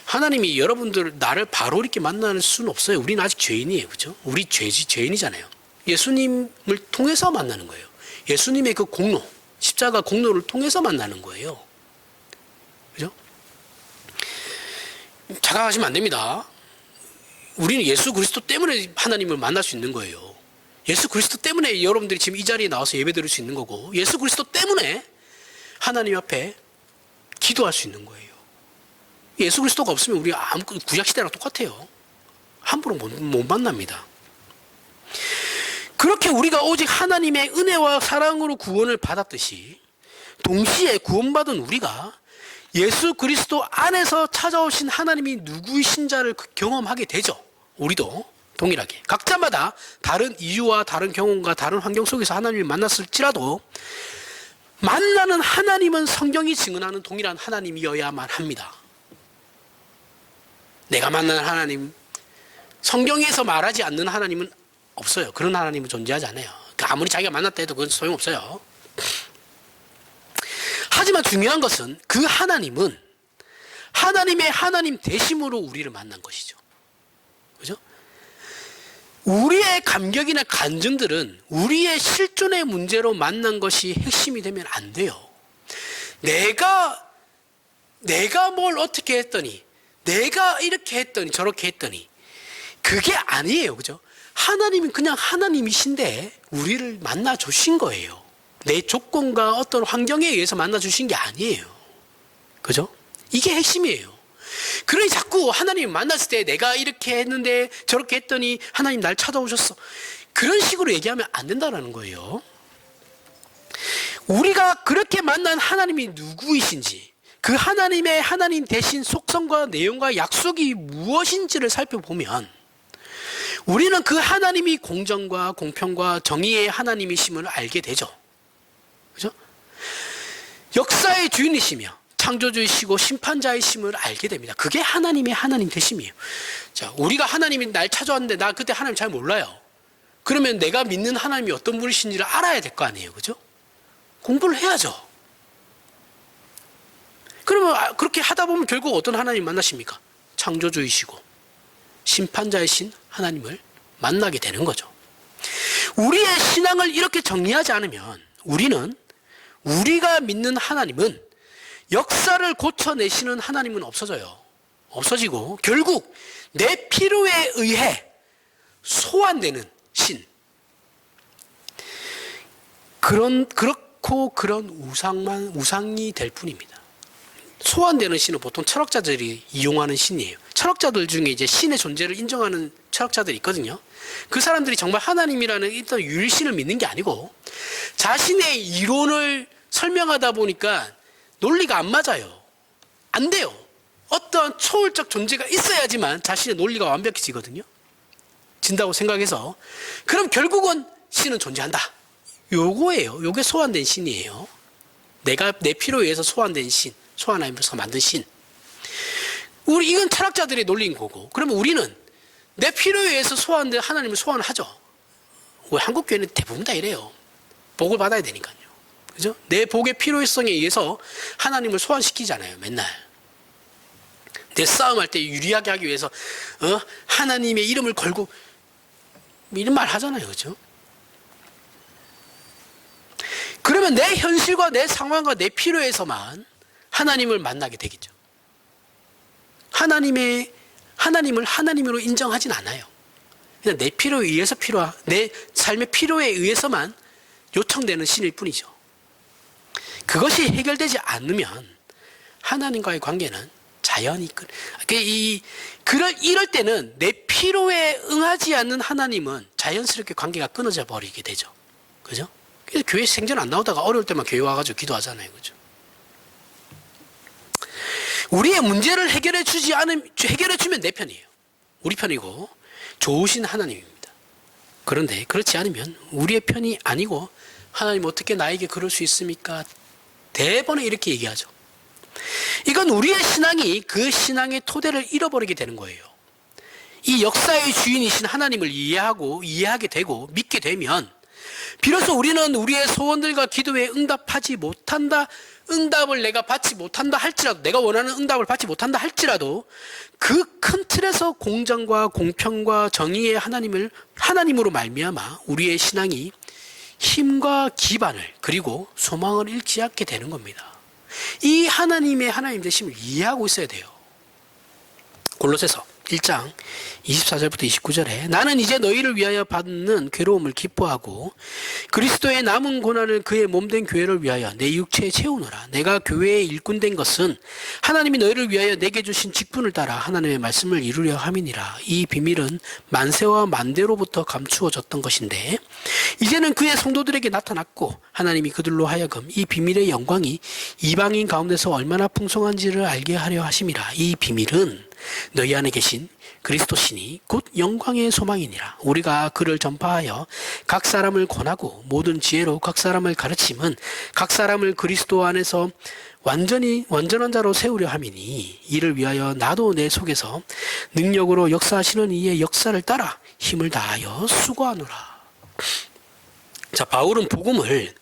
하나님이 여러분들 나를 바로 이렇게 만날 수는 없어요. 우리는 아직 죄인이에요. 그죠? 우리 죄인이잖아요. 예수님을 통해서 만나는 거예요. 예수님의 그 공로, 십자가 공로를 통해서 만나는 거예요. 그죠? 착각하시면 안 됩니다. 우리는 예수 그리스도 때문에 하나님을 만날 수 있는 거예요. 예수 그리스도 때문에 여러분들이 지금 이 자리에 나와서 예배드릴 수 있는 거고, 예수 그리스도 때문에 하나님 앞에 기도할 수 있는 거예요. 예수 그리스도가 없으면 우리 구약시대랑 똑같아요. 함부로 못 만납니다. 그렇게 우리가 오직 하나님의 은혜와 사랑으로 구원을 받았듯이, 동시에 구원받은 우리가 예수 그리스도 안에서 찾아오신 하나님이 누구이신자를 경험하게 되죠. 우리도 동일하게 각자마다 다른 이유와 다른 경험과 다른 환경 속에서 하나님을 만났을지라도 만나는 하나님은 성경이 증언하는 동일한 하나님이어야만 합니다. 내가 만나는 하나님, 성경에서 말하지 않는 하나님은 없어요. 그런 하나님은 존재하지 않아요. 아무리 자기가 만났다 해도 그건 소용없어요. 하지만 중요한 것은 그 하나님은 하나님의 하나님 되심으로 우리를 만난 것이죠. 그죠? 우리의 감격이나 간증들은 우리의 실존의 문제로 만난 것이 핵심이 되면 안 돼요. 내가 뭘 어떻게 했더니, 내가 이렇게 했더니 저렇게 했더니, 그게 아니에요. 그죠? 하나님은 그냥 하나님이신데 우리를 만나 주신 거예요. 내 조건과 어떤 환경에 의해서 만나 주신 게 아니에요. 그죠? 이게 핵심이에요. 그러니 자꾸 하나님 만났을 때 내가 이렇게 했는데 저렇게 했더니 하나님 날 찾아오셨어, 그런 식으로 얘기하면 안 된다는 거예요. 우리가 그렇게 만난 하나님이 누구이신지, 그 하나님의 하나님 대신 속성과 내용과 약속이 무엇인지를 살펴보면 우리는 그 하나님이 공정과 공평과 정의의 하나님이심을 알게 되죠. 그죠? 역사의 주인이시며 창조주이시고 심판자이심을 알게 됩니다. 그게 하나님의 하나님 되심이에요. 자, 우리가 하나님이 날 찾아왔는데 나 그때 하나님 잘 몰라요. 그러면 내가 믿는 하나님이 어떤 분이신지를 알아야 될 거 아니에요. 그죠? 공부를 해야죠. 그러면 그렇게 하다 보면 결국 어떤 하나님 만나십니까? 창조주이시고 심판자이신 하나님을 만나게 되는 거죠. 우리의 신앙을 이렇게 정리하지 않으면 우리는, 우리가 믿는 하나님은, 역사를 고쳐내시는 하나님은 없어지고 결국 내 필요에 의해 소환되는 신, 그런 우상이 될 뿐입니다. 소환되는 신은 보통 철학자들이 이용하는 신이에요. 철학자들 중에 이제 신의 존재를 인정하는 철학자들이 있거든요. 그 사람들이 정말 하나님이라는 일단 유일신을 믿는 게 아니고 자신의 이론을 설명하다 보니까 논리가 안 맞아요. 안 돼요. 어떠한 초월적 존재가 있어야지만 자신의 논리가 완벽해지거든요. 진다고 생각해서, 그럼 결국은 신은 존재한다. 요거예요. 요게 소환된 신이에요. 내가 내 필요에 의해서 소환된 신, 소환하면서 만든 신. 이건 철학자들의 논리인 거고, 그러면 우리는 내 필요에 의해서 소환된 하나님을 소환하죠. 왜 한국 교회는 대부분 다 이래요. 복을 받아야 되니까요. 그죠? 내 복의 필요성에 의해서 하나님을 소환시키잖아요. 맨날. 내 싸움할 때 유리하게 하기 위해서 하나님의 이름을 걸고 이런 말 하잖아요. 그죠? 그러면 내 현실과 내 상황과 내 필요에서만 하나님을 만나게 되겠죠. 하나님을 하나님으로 인정하진 않아요. 그냥 내 필요에 의해서 내 삶의 필요에 의해서만 요청되는 신일 뿐이죠. 그것이 해결되지 않으면 하나님과의 관계는 자연히 이럴 때는 내 필요에 응하지 않는 하나님은 자연스럽게 관계가 끊어져 버리게 되죠. 그죠? 그래서 교회 생전 안 나오다가 어려울 때만 교회 와가지고 기도하잖아요. 그죠? 우리의 문제를 해결해 주면 내 편이에요. 우리 편이고 좋으신 하나님입니다. 그런데 그렇지 않으면 우리의 편이 아니고, 하나님 어떻게 나에게 그럴 수 있습니까? 대번에 이렇게 얘기하죠. 이건 우리의 신앙이 그 신앙의 토대를 잃어버리게 되는 거예요. 이 역사의 주인이신 하나님을 이해하게 되고 믿게 되면 비로소 우리는 우리의 소원들과 기도에 응답하지 못한다, 응답을 내가 받지 못한다 할지라도, 내가 원하는 응답을 받지 못한다 할지라도 그 큰 틀에서 공정과 공평과 정의의 하나님으로 말미암아 우리의 신앙이 힘과 기반을 그리고 소망을 잃지 않게 되는 겁니다. 이 하나님 되심을 이해하고 있어야 돼요. 골로새서 1장 24절부터 29절에 나는 이제 너희를 위하여 받는 괴로움을 기뻐하고 그리스도의 남은 고난을 그의 몸된 교회를 위하여 내 육체에 채우노라. 내가 교회의 일꾼 된 것은 하나님이 너희를 위하여 내게 주신 직분을 따라 하나님의 말씀을 이루려 함이니라. 이 비밀은 만세와 만대로부터 감추어졌던 것인데 이제는 그의 성도들에게 나타났고 하나님이 그들로 하여금 이 비밀의 영광이 이방인 가운데서 얼마나 풍성한지를 알게 하려 하심이라. 이 비밀은 너희 안에 계신 그리스도시니 곧 영광의 소망이니라. 우리가 그를 전파하여 각 사람을 권하고 모든 지혜로 각 사람을 가르침은 각 사람을 그리스도 안에서 완전한 자로 세우려 함이니 이를 위하여 나도 내 속에서 능력으로 역사하시는 이의 역사를 따라 힘을 다하여 수고하노라. 자, 바울은 복음을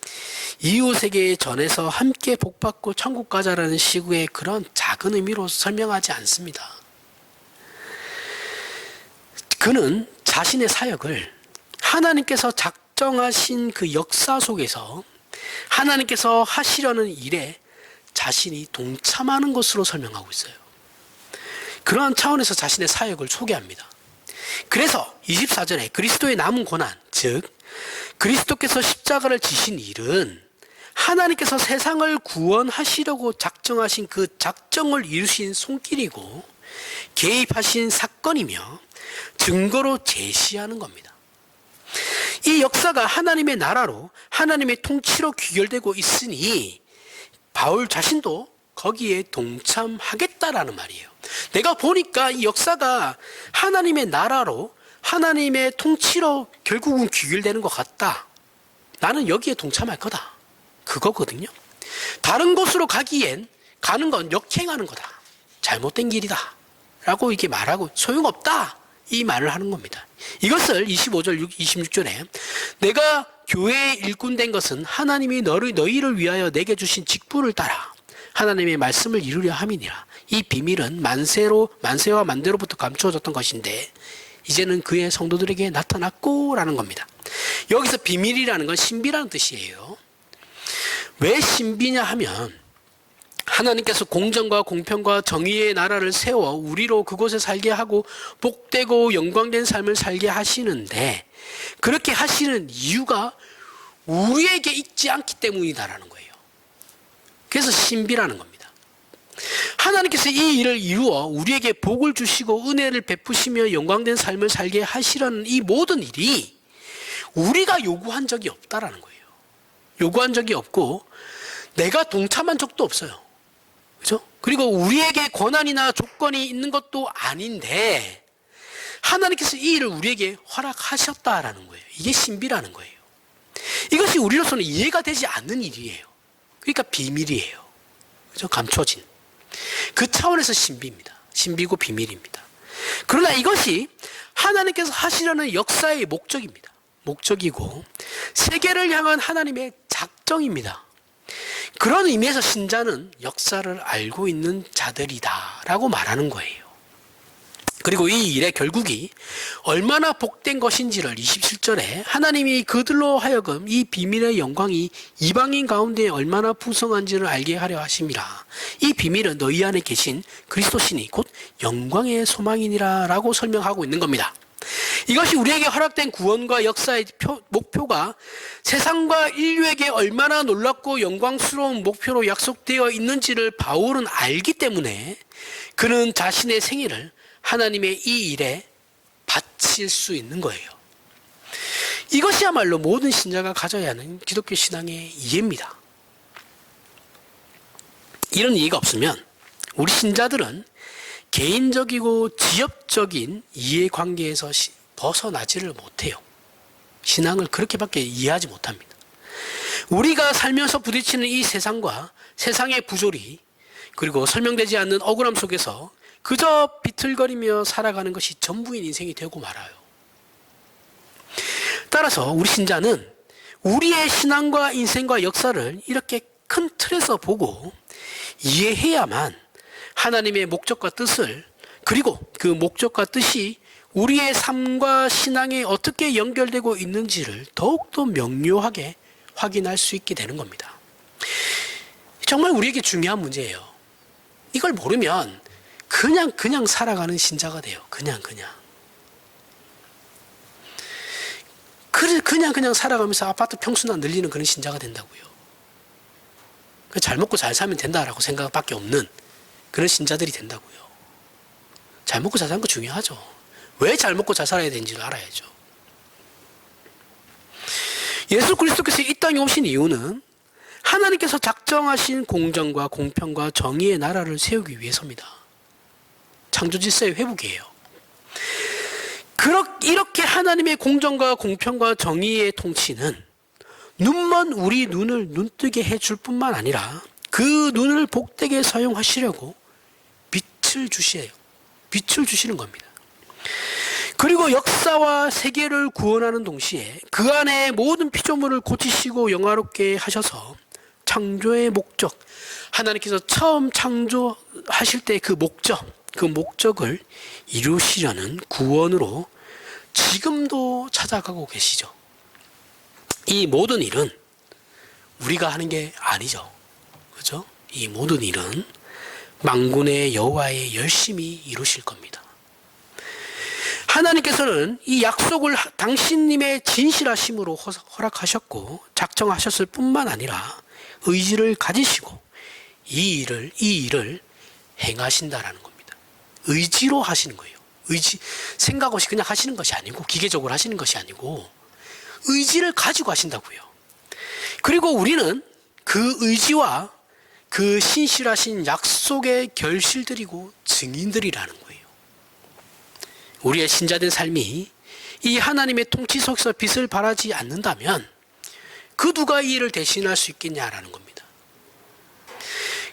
이웃에게 전해서 함께 복받고 천국 가자라는 식의 그런 작은 의미로 설명하지 않습니다. 그는 자신의 사역을 하나님께서 작정하신 그 역사 속에서 하나님께서 하시려는 일에 자신이 동참하는 것으로 설명하고 있어요. 그러한 차원에서 자신의 사역을 소개합니다. 그래서 24절에 그리스도의 남은 고난, 즉 그리스도께서 십자가를 지신 일은 하나님께서 세상을 구원하시려고 작정하신 그 작정을 이루신 손길이고 개입하신 사건이며 증거로 제시하는 겁니다. 이 역사가 하나님의 나라로 하나님의 통치로 귀결되고 있으니 바울 자신도 거기에 동참하겠다라는 말이에요. 내가 보니까 이 역사가 하나님의 나라로 하나님의 통치로 결국은 귀결되는 것 같다. 나는 여기에 동참할 거다. 그거거든요. 다른 곳으로 가는 건 역행하는 거다. 잘못된 길이다. 라고 이렇게 말하고 소용없다. 이 말을 하는 겁니다. 이것을 25절, 26절에 내가 교회의 일꾼 된 것은 하나님이 너희를 위하여 내게 주신 직분을 따라 하나님의 말씀을 이루려 함이니라. 이 비밀은 만세와 만대로부터 감추어졌던 것인데 이제는 그의 성도들에게 나타났고 라는 겁니다. 여기서 비밀이라는 건 신비라는 뜻이에요. 왜 신비냐 하면 하나님께서 공정과 공평과 정의의 나라를 세워 우리로 그곳에 살게 하고 복되고 영광된 삶을 살게 하시는데 그렇게 하시는 이유가 우리에게 있지 않기 때문이다라는 거예요. 그래서 신비라는 겁니다. 하나님께서 이 일을 이루어 우리에게 복을 주시고 은혜를 베푸시며 영광된 삶을 살게 하시려는 이 모든 일이 우리가 요구한 적이 없다라는 거예요. 요구한 적이 없고 내가 동참한 적도 없어요. 그죠? 그리고 우리에게 권한이나 조건이 있는 것도 아닌데 하나님께서 이 일을 우리에게 허락하셨다라는 거예요. 이게 신비라는 거예요. 이것이 우리로서는 이해가 되지 않는 일이에요. 그러니까 비밀이에요. 그죠? 감춰진. 그 차원에서 신비입니다. 신비고 비밀입니다. 그러나 이것이 하나님께서 하시려는 역사의 목적입니다. 목적이고 세계를 향한 하나님의 작정입니다. 그런 의미에서 신자는 역사를 알고 있는 자들이다라고 말하는 거예요. 그리고 이 일의 결국이 얼마나 복된 것인지를 27절에 하나님이 그들로 하여금 이 비밀의 영광이 이방인 가운데 얼마나 풍성한지를 알게 하려 하심이라. 이 비밀은 너희 안에 계신 그리스도시니 곧 영광의 소망이니라 라고 설명하고 있는 겁니다. 이것이 우리에게 허락된 구원과 역사의 목표가 세상과 인류에게 얼마나 놀랍고 영광스러운 목표로 약속되어 있는지를 바울은 알기 때문에 그는 자신의 생애를 하나님의 이 일에 바칠 수 있는 거예요. 이것이야말로 모든 신자가 가져야 하는 기독교 신앙의 이해입니다. 이런 이해가 없으면 우리 신자들은 개인적이고 지역적인 이해관계에서 벗어나지를 못해요. 신앙을 그렇게밖에 이해하지 못합니다. 우리가 살면서 부딪히는 이 세상과 세상의 부조리 그리고 설명되지 않는 억울함 속에서 그저 비틀거리며 살아가는 것이 전부인 인생이 되고 말아요. 따라서 우리 신자는 우리의 신앙과 인생과 역사를 이렇게 큰 틀에서 보고 이해해야만 하나님의 목적과 뜻을, 그리고 그 목적과 뜻이 우리의 삶과 신앙에 어떻게 연결되고 있는지를 더욱더 명료하게 확인할 수 있게 되는 겁니다. 정말 우리에게 중요한 문제예요. 이걸 모르면 그냥 살아가는 신자가 돼요. 그냥 살아가면서 아파트 평수나 늘리는 그런 신자가 된다고요. 잘 먹고 잘 살면 된다라고 생각밖에 없는 그런 신자들이 된다고요. 잘 먹고 잘 사는 거 중요하죠. 왜 잘 먹고 잘 살아야 되는지를 알아야죠. 예수 그리스도께서 이 땅에 오신 이유는 하나님께서 작정하신 공정과 공평과 정의의 나라를 세우기 위해서입니다. 창조 질서의 회복이에요. 이렇게 하나님의 공정과 공평과 정의의 통치는 눈먼 우리 눈을 눈뜨게 해줄 뿐만 아니라 그 눈을 복되게 사용하시려고 빛을 주시는 겁니다. 그리고 역사와 세계를 구원하는 동시에 그 안에 모든 피조물을 고치시고 영화롭게 하셔서 창조의 목적, 하나님께서 처음 창조하실 때 그 목적을 이루시려는 구원으로 지금도 찾아가고 계시죠. 이 모든 일은 우리가 하는 게 아니죠. 그렇죠? 이 모든 일은 만군의 여호와의 열심히 이루실 겁니다. 하나님께서는 이 약속을 당신님의 진실하심으로 허락하셨고 작정하셨을 뿐만 아니라 의지를 가지시고 이 일을 행하신다라는 겁니다. 의지로 하시는 거예요. 생각 없이 그냥 하시는 것이 아니고, 기계적으로 하시는 것이 아니고 의지를 가지고 하신다고요. 그리고 우리는 그 의지와 그 신실하신 약속의 결실들이고 증인들이라는 거예요. 우리의 신자된 삶이 이 하나님의 통치 속에서 빛을 발하지 않는다면 그 누가 이 일을 대신할 수 있겠냐라는 겁니다.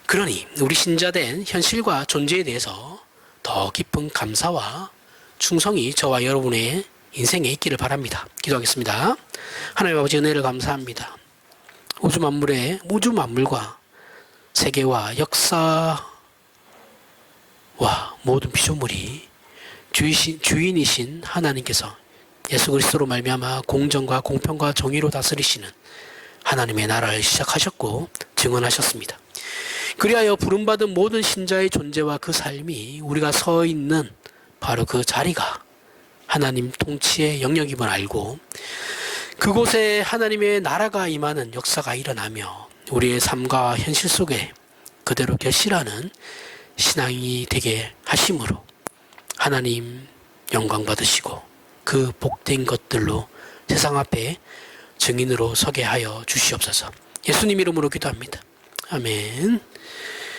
그러니 우리 신자된 현실과 존재에 대해서 더 깊은 감사와 충성이 저와 여러분의 인생에 있기를 바랍니다. 기도하겠습니다. 하나님 아버지, 은혜를 감사합니다. 우주 만물과 세계와 역사와 모든 피조물이 주인이신 하나님께서 예수 그리스도로 말미암아 공정과 공평과 정의로 다스리시는 하나님의 나라를 시작하셨고 증언하셨습니다. 그리하여 부름받은 모든 신자의 존재와 그 삶이 우리가 서 있는 바로 그 자리가 하나님 통치의 영역임을 알고 그곳에 하나님의 나라가 임하는 역사가 일어나며 우리의 삶과 현실 속에 그대로 결실하는 신앙이 되게 하심으로 하나님 영광 받으시고 그 복된 것들로 세상 앞에 증인으로 서게 하여 주시옵소서. 예수님 이름으로 기도합니다. 아멘.